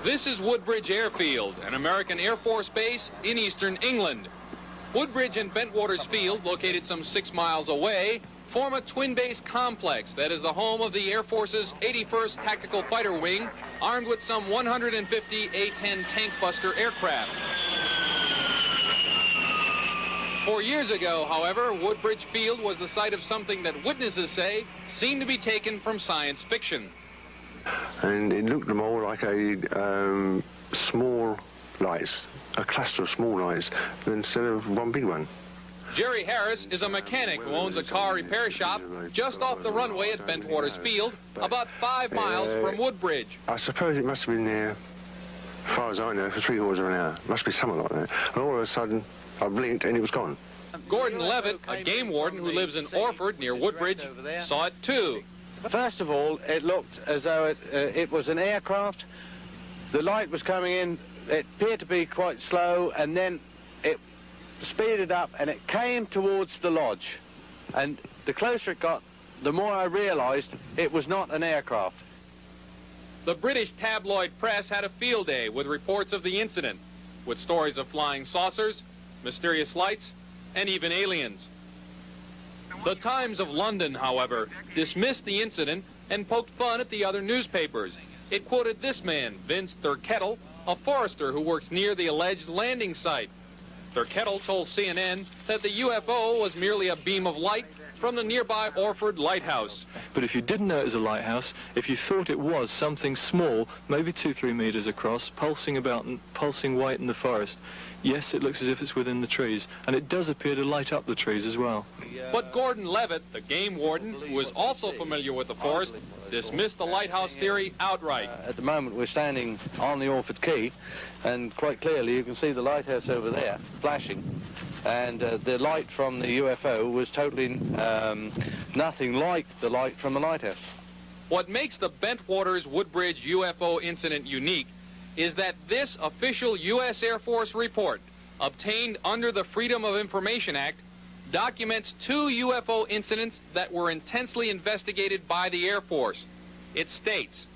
This is Woodbridge Airfield, an American Air Force base in eastern England. Woodbridge and Bentwaters Field, located some 6 miles away, form a twin-base complex that is the home of the Air Force's 81st Tactical Fighter Wing, armed with some 150 A-10 tank buster aircraft. 4 years ago, however, Woodbridge Field was the site of something that witnesses say seemed to be taken from science fiction. And it looked more like a small lights, a cluster of small lights, instead of one big one. Jerry Harris is a mechanic who owns a car repair shop just off the runway at Bentwaters Field, about 5 miles from Woodbridge. I suppose it must have been there, as far as I know, for 3/4 of an hour. Must be something like that. And all of a sudden, I blinked and it was gone. Gordon Levitt, a game warden who lives in Orford near Woodbridge, saw it too. First of all, it looked as though it was an aircraft. The light was coming in, it appeared to be quite slow, and then it speeded up and it came towards the lodge. And the closer it got, the more I realized it was not an aircraft. The British tabloid press had a field day with reports of the incident, with stories of flying saucers, mysterious lights, and even aliens. The Times of London, however, dismissed the incident and poked fun at the other newspapers. It quoted this man, Vince Thurkettle, a forester who works near the alleged landing site. Thurkettle told CNN that the UFO was merely a beam of light from the nearby Orford Lighthouse. But if you didn't know it was a lighthouse, if you thought it was something small, maybe 2-3 meters across, pulsing about and pulsing white in the forest, yes, it looks as if it's within the trees, and it does appear to light up the trees as well. But Gordon Levitt, the game warden, who is also familiar with the forest, dismissed the lighthouse theory outright. At the moment, we're standing on the Orford Quay, and quite clearly you can see the lighthouse over there flashing. And the light from the UFO was totally nothing like the light from the lighthouse. What makes the Bentwaters Woodbridge UFO incident unique is that this official U.S. Air Force report, obtained under the Freedom of Information Act, documents 2 UFO incidents that were intensely investigated by the Air Force. It states,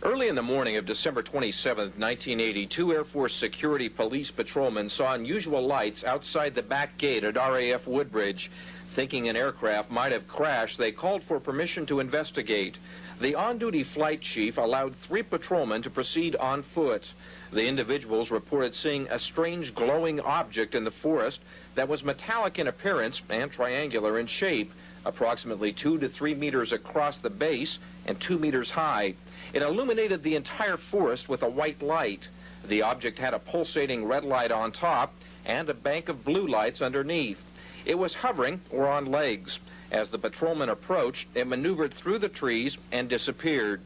early in the morning of December 27, 1980, 2 Air Force security police patrolmen saw unusual lights outside the back gate at RAF Woodbridge. Thinking an aircraft might have crashed, they called for permission to investigate. The on-duty flight chief allowed 3 patrolmen to proceed on foot. The individuals reported seeing a strange glowing object in the forest that was metallic in appearance and triangular in shape, approximately 2 to 3 meters across the base and 2 meters high. It illuminated the entire forest with a white light. The object had a pulsating red light on top and a bank of blue lights underneath. It was hovering or on legs. As the patrolman approached, it maneuvered through the trees and disappeared.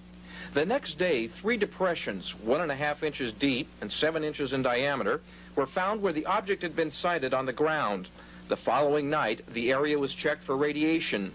The next day, 3 depressions, 1.5 inches deep and 7 inches in diameter, were found where the object had been sighted on the ground. The following night, the area was checked for radiation.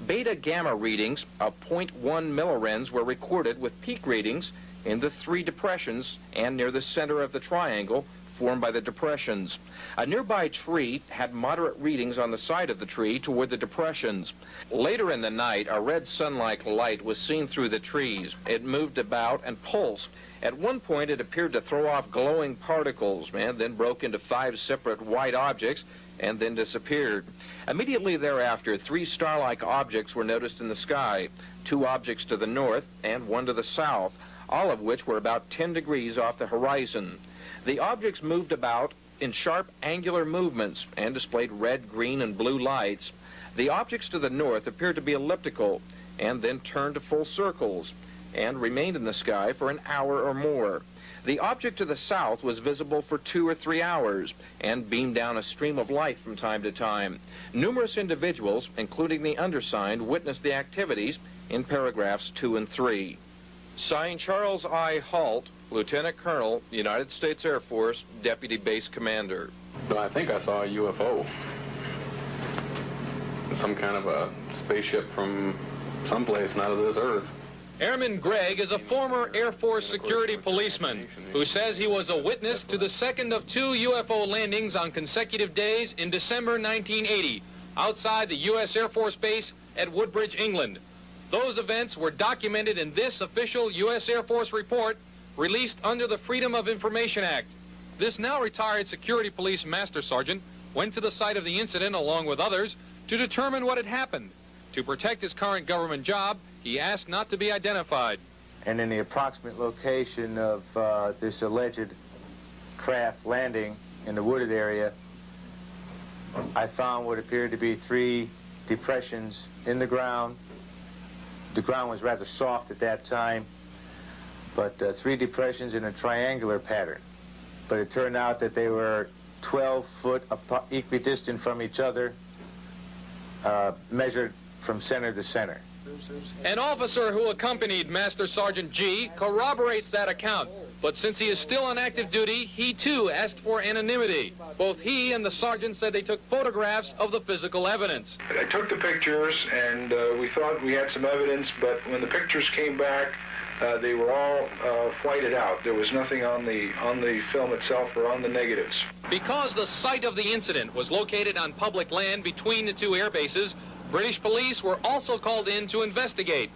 Beta-gamma readings of 0.1 millirens were recorded with peak readings in the 3 depressions and near the center of the triangle formed by the depressions. A nearby tree had moderate readings on the side of the tree toward the depressions. Later in the night, a red sun-like light was seen through the trees. It moved about and pulsed. At one point, it appeared to throw off glowing particles and then broke into 5 separate white objects and then disappeared. Immediately thereafter, 3 star-like objects were noticed in the sky, 2 objects to the north and 1 to the south, all of which were about 10 degrees off the horizon. The objects moved about in sharp angular movements and displayed red, green, and blue lights. The objects to the north appeared to be elliptical and then turned to full circles and remained in the sky for an hour or more. The object to the south was visible for 2 or 3 hours and beamed down a stream of light from time to time. Numerous individuals, including the undersigned, witnessed the activities in paragraphs 2 and 3. Signed, Charles I. Halt, Lieutenant Colonel, United States Air Force, Deputy Base Commander. No, I think I saw a UFO. Some kind of a spaceship from someplace not of this earth. Airman Gregg is a former Air Force security policeman who says he was a witness to the second of 2 UFO landings on consecutive days in December 1980 outside the U.S. Air Force Base at Woodbridge, England. Those events were documented in this official U.S. Air Force report released under the Freedom of Information Act. This now retired security police master sergeant went to the site of the incident along with others to determine what had happened. To protect his current government job, he asked not to be identified. And in the approximate location of this alleged craft landing in the wooded area, I found what appeared to be 3 depressions in the ground. The ground was rather soft at that time, but 3 depressions in a triangular pattern. But it turned out that they were 12 foot equidistant from each other, measured from center to center. An officer who accompanied Master Sergeant G corroborates that account, but since he is still on active duty, he too asked for anonymity. Both he and the sergeant said they took photographs of the physical evidence. I took the pictures, and we thought we had some evidence, but when the pictures came back, they were all whited out. There was nothing on the film itself or on the negatives. Because the site of the incident was located on public land between the 2 air bases, British police were also called in to investigate.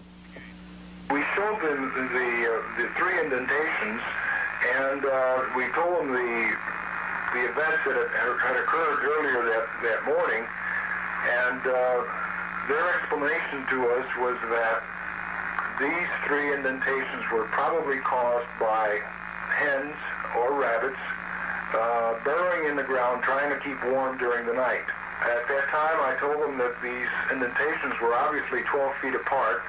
We showed them the 3 indentations, and we told them the events that had occurred earlier that morning, and their explanation to us was that these 3 indentations were probably caused by hens or rabbits burrowing in the ground trying to keep warm during the night. At that time, I told them that these indentations were obviously 12 feet apart,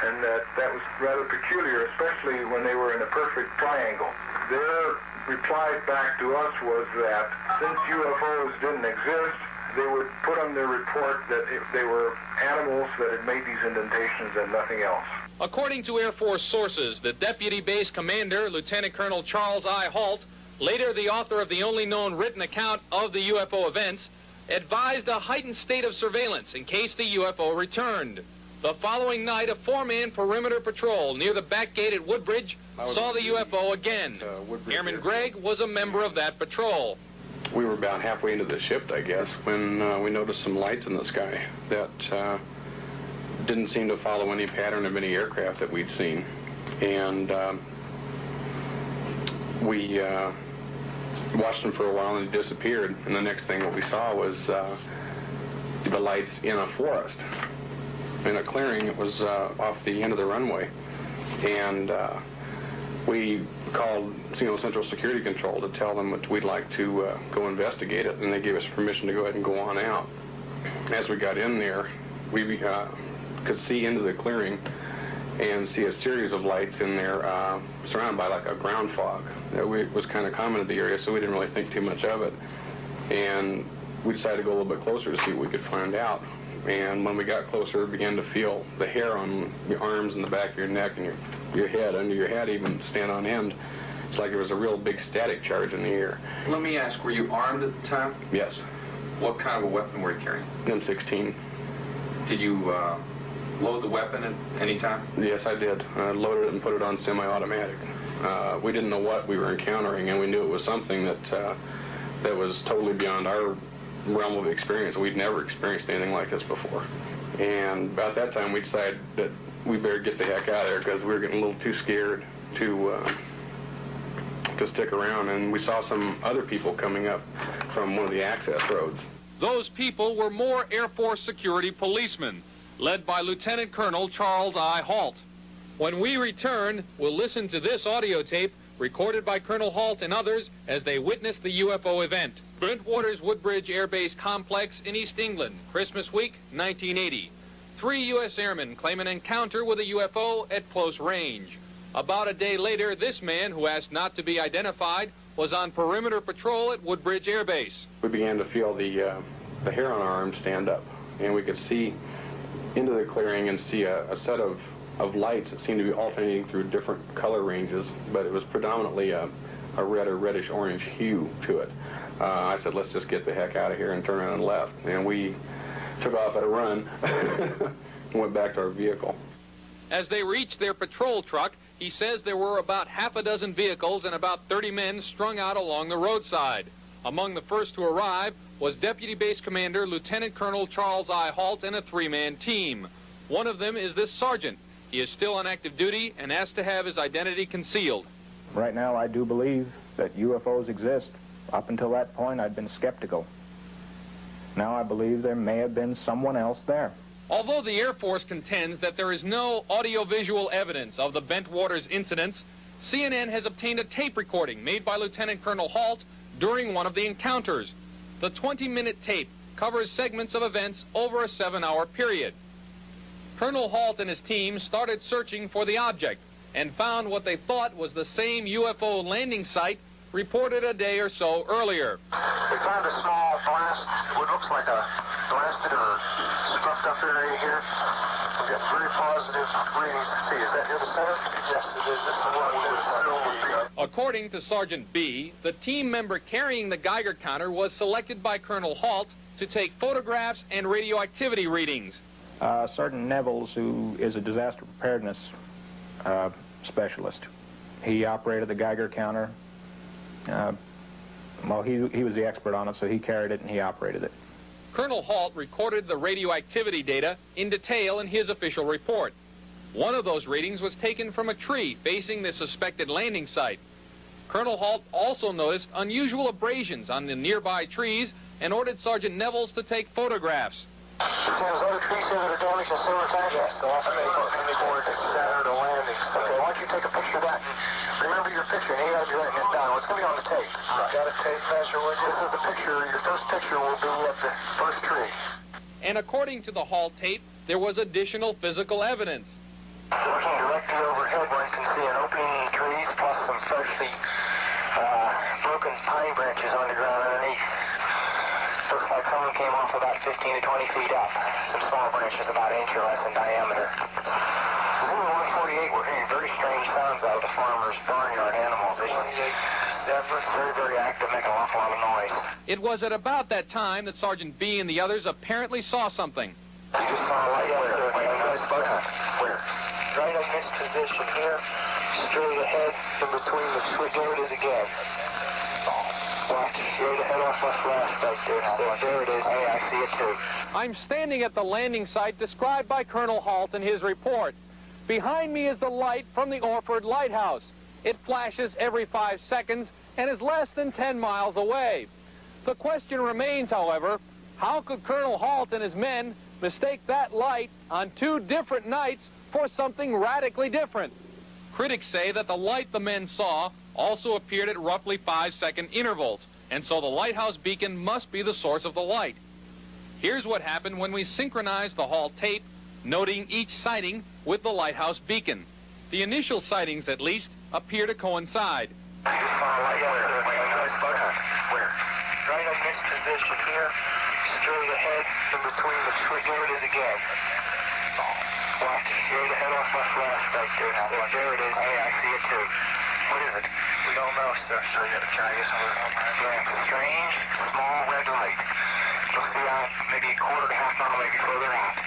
and that was rather peculiar, especially when they were in a perfect triangle. Their reply back to us was that since UFOs didn't exist, they would put on their report that they were animals that had made these indentations and nothing else. According to Air Force sources, the Deputy Base Commander, Lieutenant Colonel Charles I. Halt, later the author of the only known written account of the UFO events, advised a heightened state of surveillance in case the UFO returned. The following night, a 4-man perimeter patrol near the back gate at Woodbridge saw the UFO again. Airman Gregg was a member of that patrol. We were about halfway into the shift, I guess, when we noticed some lights in the sky that didn't seem to follow any pattern of any aircraft that we'd seen. And we watched them for a while and they disappeared. And the next thing what we saw was the lights in a forest, in a clearing. It was off the end of the runway. And we called Central Security Control to tell them that we'd like to go investigate it, and they gave us permission to go ahead and go on out. As we got in there, we could see into the clearing and see a series of lights in there surrounded by like a ground fog. It was kind of common in the area, so we didn't really think too much of it. And we decided to go a little bit closer to see what we could find out. And when we got closer, we began to feel the hair on your arms and the back of your neck and your head, under your head even, stand on end. It's like there was a real big static charge in the air. Let me ask, were you armed at the time? Yes. What kind of a weapon were you carrying? M16. Did you load the weapon at any time? Yes, I did. I loaded it and put it on semi-automatic. We didn't know what we were encountering, and we knew it was something that was totally beyond our realm of experience. We'd never experienced anything like this before. And about that time, we decided that we better get the heck out of there because we were getting a little too scared to stick around. And we saw some other people coming up from one of the access roads. Those people were more Air Force security policemen, led by Lieutenant Colonel Charles I. Halt. When we return, we'll listen to this audio tape recorded by Colonel Halt and others as they witnessed the UFO event. Bentwaters Woodbridge Air Base Complex in East England, Christmas week, 1980. 3 U.S. airmen claim an encounter with a UFO at close range. About a day later, this man, who asked not to be identified, was on perimeter patrol at Woodbridge Air Base. We began to feel the hair on our arms stand up, and we could see into the clearing and see a set of lights that seemed to be alternating through different color ranges, but it was predominantly a red or reddish orange hue to it. I said, let's just get the heck out of here, and turn around and left. And we took off at a run and went back to our vehicle. As they reached their patrol truck, he says there were about half a dozen vehicles and about 30 men strung out along the roadside. Among the first to arrive was Deputy Base Commander Lieutenant Colonel Charles I. Halt and a 3-man team. One of them is this sergeant. He is still on active duty and asked to have his identity concealed. right now I do believe that UFOs exist. Up until that point, I'd been skeptical. Now I believe there may have been someone else there. Although the Air Force contends that there is no audiovisual evidence of the Bentwaters incidents, CNN has obtained a tape recording made by Lieutenant Colonel Halt during one of the encounters. The 20-minute tape covers segments of events over a 7-hour period. Colonel Halt and his team started searching for the object and found what they thought was the same UFO landing site reported a day or so earlier. We found a small blast, what looks like a blasted or struck up area here. We got very positive readings. Let's see, is that near the center? Yes, it is. This is what we would. According to Sergeant B, the team member carrying the Geiger counter was selected by Colonel Halt to take photographs and radioactivity readings. Sergeant Nevels, who is a disaster preparedness specialist, he operated the Geiger counter. Well, he was the expert on it, so he carried it and he operated it. Colonel Halt recorded the radioactivity data in detail in his official report. One of those readings was taken from a tree facing the suspected landing site. Colonel Halt also noticed unusual abrasions on the nearby trees and ordered Sergeant Nevels to take photographs. There's other trees here that are damaged in similar fashion? Yes, so often they board center to landings. Okay, why don't you take a picture of that? Remember your picture, and you got to be writing this down. It's going to be on the tape. Right. Got a tape measure with you? This is the picture. Your first picture will be at the first tree. And according to the Halt tape, there was additional physical evidence. Looking directly overhead, one can see an opening in the trees, plus some freshly broken pine branches on the ground underneath. Looks like someone came off about 15 to 20 feet up. Some small branches about an inch or less in diameter. Zulu 148, we're hearing very strange sounds out of the farmer's barnyard animals. They're very, very active, making an awful lot of noise. It was at about that time that Sergeant B and the others apparently saw something. You just saw a light where? Where? Right in this position here, straight ahead, in between the switch. There it is again. Watch, straight ahead off my flash right there. There it is. Hey, I see it too. I'm standing at the landing site described by Colonel Halt in his report. Behind me is the light from the Orford Lighthouse. It flashes every 5 seconds and is less than 10 miles away. The question remains, however, how could Colonel Halt and his men mistake that light on 2 different nights for something radically different? Critics say that the light the men saw also appeared at roughly 5-second intervals, and so the lighthouse beacon must be the source of the light. Here's what happened when we synchronized the Halt tape, noting each sighting with the lighthouse beacon. The initial sightings, at least, appear to coincide. You just saw a light where? Right in this position here, straight ahead, in between the switch. There it is again. Watch, straight ahead off my flash right there. There it is. Hey, I see it too. What is it? We don't know, sir. So you gotta try this one. Yeah, it's a strange, small red light. You'll see out maybe a quarter to half mile, maybe further out.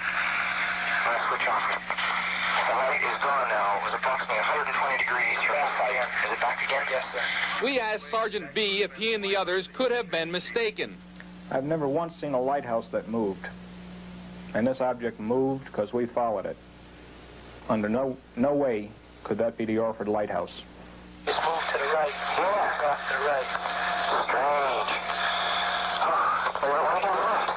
I'll switch off. The light is gone now. It was approximately 120 degrees from the fire. Is it back again? Yes, sir. We asked Sergeant B if he and the others could have been mistaken. I've never once seen a lighthouse that moved. And this object moved because we followed it. Under no way could that be the Orford Lighthouse. Just move to the right. Yeah. Off to the right. Strange. Oh, wait, what are you doing right?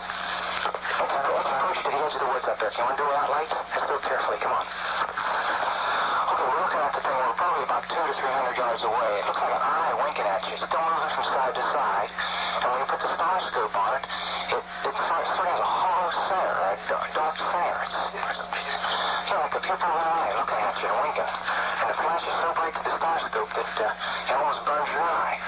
Let's approach to the edge of the woods up there. Can we do without lights? Let's do it carefully. Come on. Okay, we're looking at the thing. We're probably about 200 to 300 yards away. It looks like an eye winking at you. It's still moving from side to side. And when you put the star scope on it, it sort of has a hollow center, a dark center. It's like a pupil of an eye looking at you and winking. And the flash is so bright to the star scope that it almost burns your eye.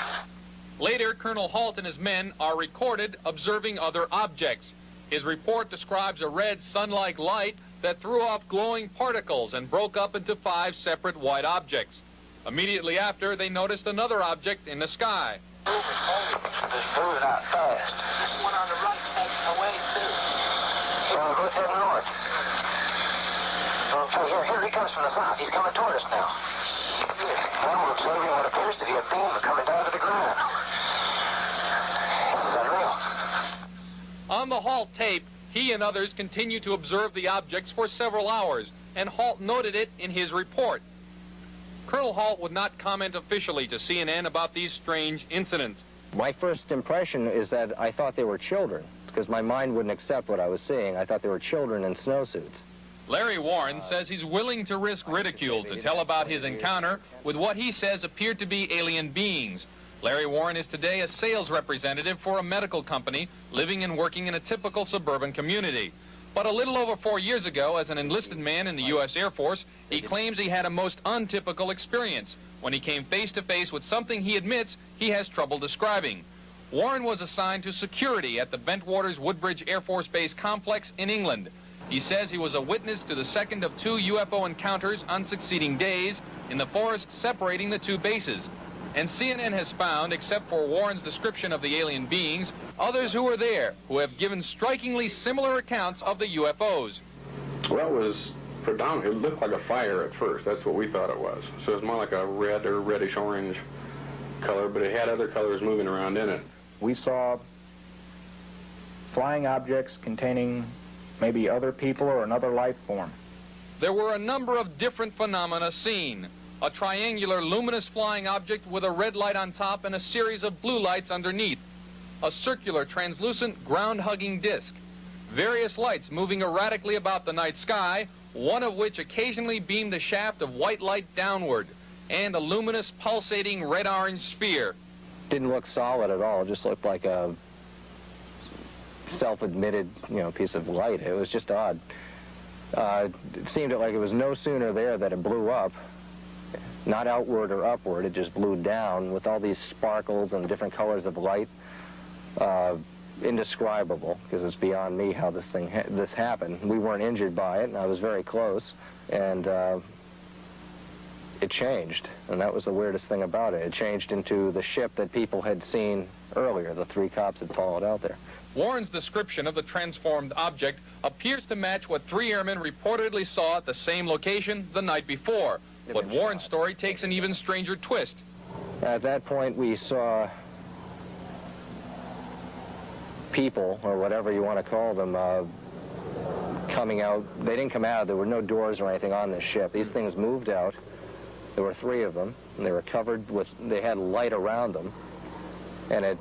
Later, Colonel Halt and his men are recorded observing other objects. His report describes a red sun-like light that threw off glowing particles and broke up into 5 separate white objects. Immediately after, they noticed another object in the sky. It's moving out fast. This one on the right takes away too. Well, go head north. Oh, here he comes from the south. He's coming toward us now. Now we're observing what appears to be a beam coming down to the ground. This is unreal. On the Halt tape, he and others continued to observe the objects for several hours, and Halt noted it in his report. Colonel Halt would not comment officially to CNN about these strange incidents. My first impression is that I thought they were children, because my mind wouldn't accept what I was seeing. I thought they were children in snowsuits. Larry Warren says he's willing to risk ridicule to tell about his encounter with what he says appeared to be alien beings. Larry Warren is today a sales representative for a medical company living and working in a typical suburban community. But a little over 4 years ago, as an enlisted man in the U.S. Air Force, he claims he had a most untypical experience when he came face to face with something he admits he has trouble describing. Warren was assigned to security at the Bentwaters Woodbridge Air Force Base complex in England. He says he was a witness to the second of 2 UFO encounters on succeeding days in the forest separating the 2 bases. And CNN has found, except for Warren's description of the alien beings, others who were there who have given strikingly similar accounts of the UFOs. Well, it was predominantly, it looked like a fire at first. That's what we thought it was. So it was more like a red or reddish-orange color, but it had other colors moving around in it. We saw flying objects containing maybe other people or another life form. There were a number of different phenomena seen. A triangular luminous flying object with a red light on top and a series of blue lights underneath. A circular translucent ground-hugging disc. Various lights moving erratically about the night sky, one of which occasionally beamed a shaft of white light downward, and a luminous pulsating red-orange sphere. Didn't look solid at all. It just looked like a self-admitted, piece of light. It was just odd. It seemed like it was no sooner there that it blew up. Not outward or upward, it just blew down with all these sparkles and different colors of light. Indescribable, because it's beyond me how this happened. We weren't injured by it, and I was very close, and it changed, and that was the weirdest thing about it. It changed into the ship that people had seen earlier. The 3 cops had followed out there. Warren's description of the transformed object appears to match what 3 airmen reportedly saw at the same location the night before. But Warren's story takes an even stranger twist. At that point, we saw people, or whatever you want to call them, coming out. They didn't come out. There were no doors or anything on this ship. These things moved out. There were 3 of them, and they were covered with, they had light around them. And it,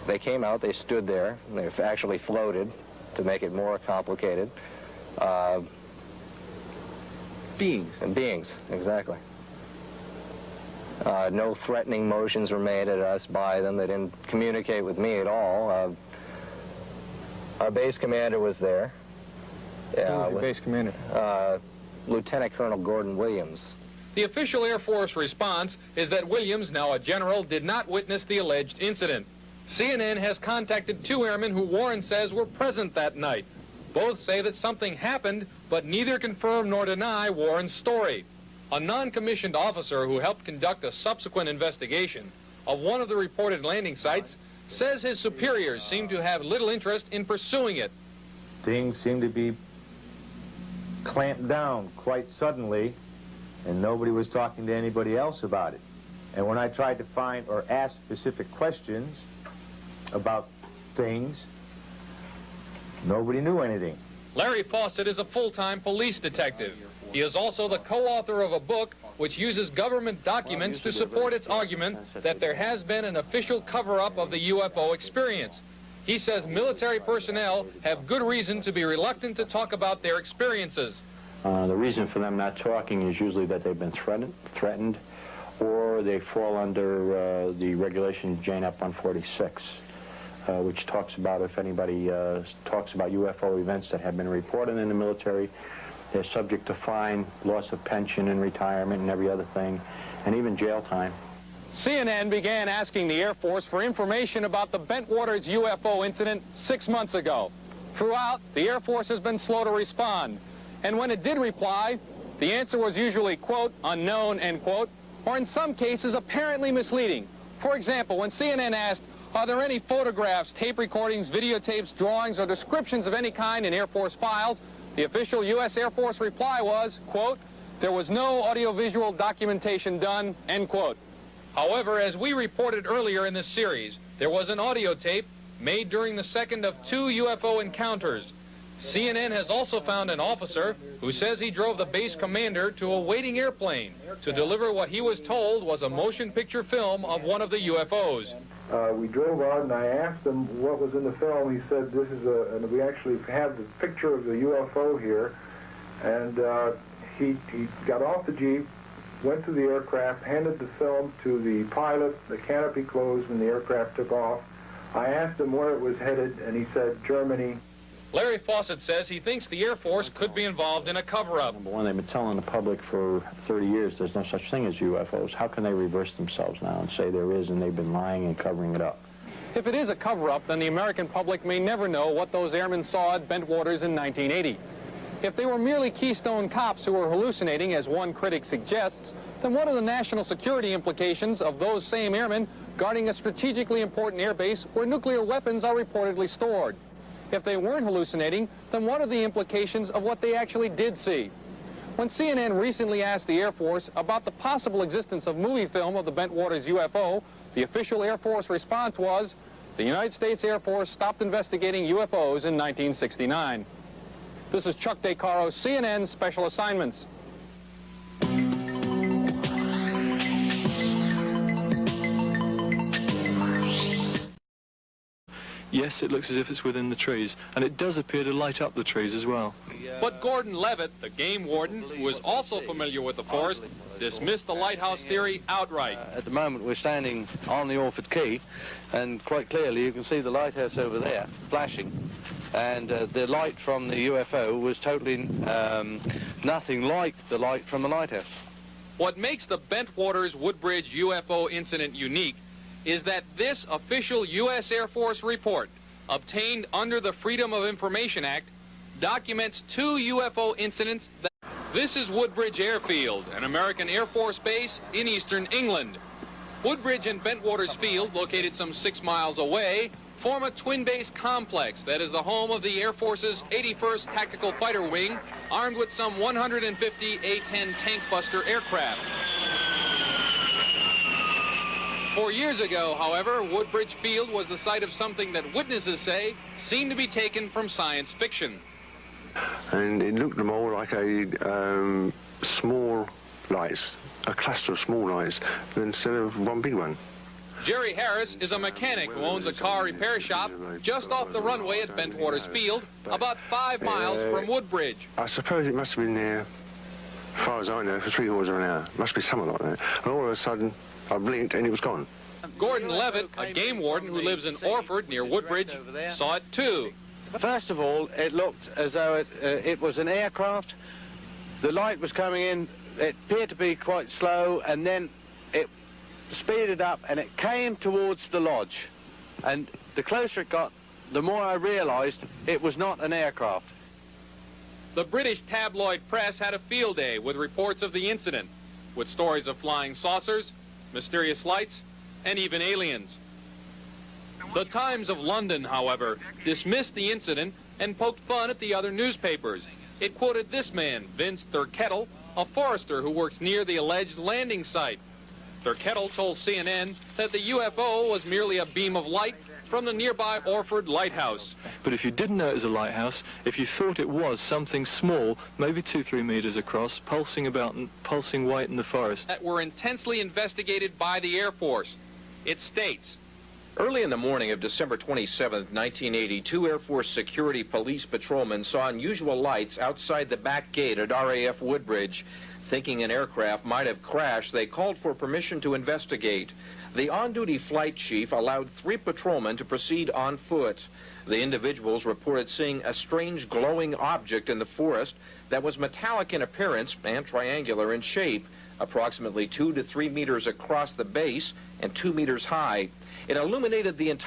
they came out, they stood there, and they actually floated to make it more complicated. Beings, exactly. No threatening motions were made at us by them. They didn't communicate with me at all. Our base commander was there. Who was your base commander? Lieutenant Colonel Gordon Williams. The official Air Force response is that Williams, now a general, did not witness the alleged incident. CNN has contacted 2 airmen who Warren says were present that night. Both say that something happened, but neither confirm nor deny Warren's story. A non-commissioned officer who helped conduct a subsequent investigation of one of the reported landing sites says his superiors seem to have little interest in pursuing it. Things seem to be clamped down quite suddenly, and nobody was talking to anybody else about it. And when I tried to find or ask specific questions about things, nobody knew anything. Larry Fawcett is a full-time police detective. He is also the co-author of a book which uses government documents to support its argument that there has been an official cover-up of the UFO experience. He says military personnel have good reason to be reluctant to talk about their experiences. The reason for them not talking is usually that they've been threatened, or they fall under the regulation JNAP 146. Which talks about if anybody talks about UFO events that have been reported in the military, they're subject to fine, loss of pension and retirement and every other thing, and even jail time. CNN began asking the Air Force for information about the Bentwaters UFO incident 6 months ago. Throughout, the Air Force has been slow to respond. And when it did reply, the answer was usually, quote, unknown, end quote, or in some cases apparently misleading. For example, when CNN asked, are there any photographs, tape recordings, videotapes, drawings, or descriptions of any kind in Air Force files, the official U.S. Air Force reply was, quote, there was no audiovisual documentation done, end quote. However, as we reported earlier in this series, there was an audio tape made during the second of 2 UFO encounters. CNN has also found an officer who says he drove the base commander to a waiting airplane to deliver what he was told was a motion picture film of one of the UFOs. We drove out and I asked him what was in the film. He said, this is and we actually have the picture of the UFO here. And he got off the Jeep, went to the aircraft, handed the film to the pilot, the canopy closed when the aircraft took off. I asked him where it was headed and he said, Germany. Larry Fawcett says he thinks the Air Force could be involved in a cover-up. Number one, they've been telling the public for 30 years there's no such thing as UFOs. How can they reverse themselves now and say there is and they've been lying and covering it up? If it is a cover-up, then the American public may never know what those airmen saw at Bentwaters in 1980. If they were merely Keystone cops who were hallucinating, as one critic suggests, then what are the national security implications of those same airmen guarding a strategically important airbase where nuclear weapons are reportedly stored? If they weren't hallucinating, then what are the implications of what they actually did see? When CNN recently asked the Air Force about the possible existence of movie film of the Bentwaters UFO, the official Air Force response was, the United States Air Force stopped investigating UFOs in 1969. This is Chuck DeCaro, CNN Special Assignments. Yes, it looks as if it's within the trees, and it does appear to light up the trees as well. But Gordon Levitt, the game warden, who is also familiar with the forest, dismissed the lighthouse theory outright. At the moment we're standing on the Orford Quay, and quite clearly you can see the lighthouse over there flashing, and the light from the UFO was totally nothing like the light from the lighthouse. What makes the Bentwaters Woodbridge UFO incident unique is that this official U.S. Air Force report, obtained under the Freedom of Information Act, documents 2 UFO incidents. This is Woodbridge Airfield, an American Air Force base in eastern England. Woodbridge and Bentwaters Field, located some 6 miles away, form a twin-base complex that is the home of the Air Force's 81st Tactical Fighter Wing, armed with some 150 A-10 tank buster aircraft. 4 years ago, however, Woodbridge Field was the site of something that witnesses say seemed to be taken from science fiction. And it looked more like a small lights, a cluster of small lights, instead of one big one. Jerry Harris is a mechanic who owns a car repair shop just off the runway at Bentwaters Field, about 5 miles from Woodbridge. I suppose it must have been there, as far as I know, for 3/4 of an hour. Must be something like that. And all of a sudden, I blinked and it was gone. Gordon Levitt, a game warden who lives in Orford near Woodbridge, saw it too. First of all, it looked as though it was an aircraft. The light was coming in, it appeared to be quite slow, and then it speeded up and it came towards the lodge. And the closer it got, the more I realized it was not an aircraft. The British tabloid press had a field day with reports of the incident, with stories of flying saucers, mysterious lights, and even aliens. The Times of London, however, dismissed the incident and poked fun at the other newspapers. It quoted this man, Vince Thurkettle, a forester who works near the alleged landing site. Thurkettle told CNN that the UFO was merely a beam of light from the nearby Orford Lighthouse. But if you didn't know it was a lighthouse, if you thought it was something small, maybe 2-3 meters across, pulsing white in the forest, that were intensely investigated by the Air Force. It states, early in the morning of December 27, 1982, Air Force security police patrolmen saw unusual lights outside the back gate at RAF Woodbridge. Thinking an aircraft might have crashed, they called for permission to investigate. The on-duty flight chief allowed 3 patrolmen to proceed on foot. The individuals reported seeing a strange glowing object in the forest that was metallic in appearance and triangular in shape, approximately 2 to 3 meters across the base and 2 meters high. It illuminated the entire